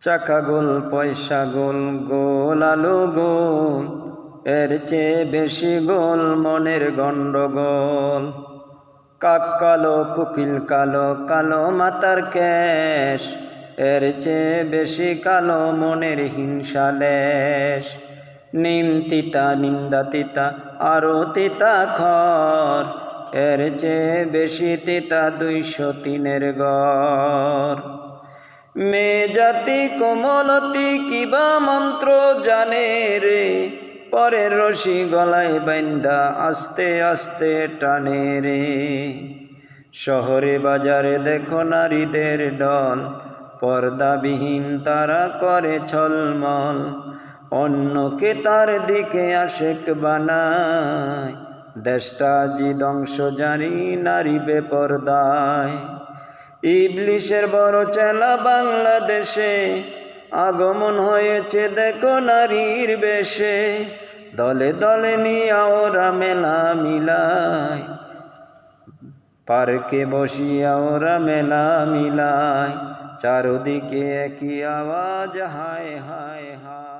চাকা গোল পয়সা গোল, গোল আলু গোল, এর চেয়ে বেশি গোল মনের গন্ডগোল। কাক কালো কুকিল কালো, কালো মাতার কেশ, এর চেয়ে বেশি কালো মনের হিংসা লেশ। নিম তিতা নিন্দা তিতা আরো তিতা খর, এর চেয়ে বেশি তিতা 203-এর গড়। মেয়ে জাতি কোমলতি কিবা মন্ত্র জানে রে, পরের রশি গলায় বাইন্দা আস্তে আস্তে টানে রে। শহরে বাজারে দেখো নারীদের দল, পর্দাবিহীন তারা করে ছলমল। অন্যকে তার দিকে আশেক বানায়, দেশটা জি ধ্বংস জানি নারী বেপরদায়। ইবলিশের বড় চেলা বাংলাদেশে আগমন হয়েছে দেখো নারীর বেশে। দলে দলে নিয়া ওরা মেলা মিলায়, পার্কে বসিয়া ওরা মেলা মিলায়। চারদিকে একই আওয়াজ হায় হায় হায়।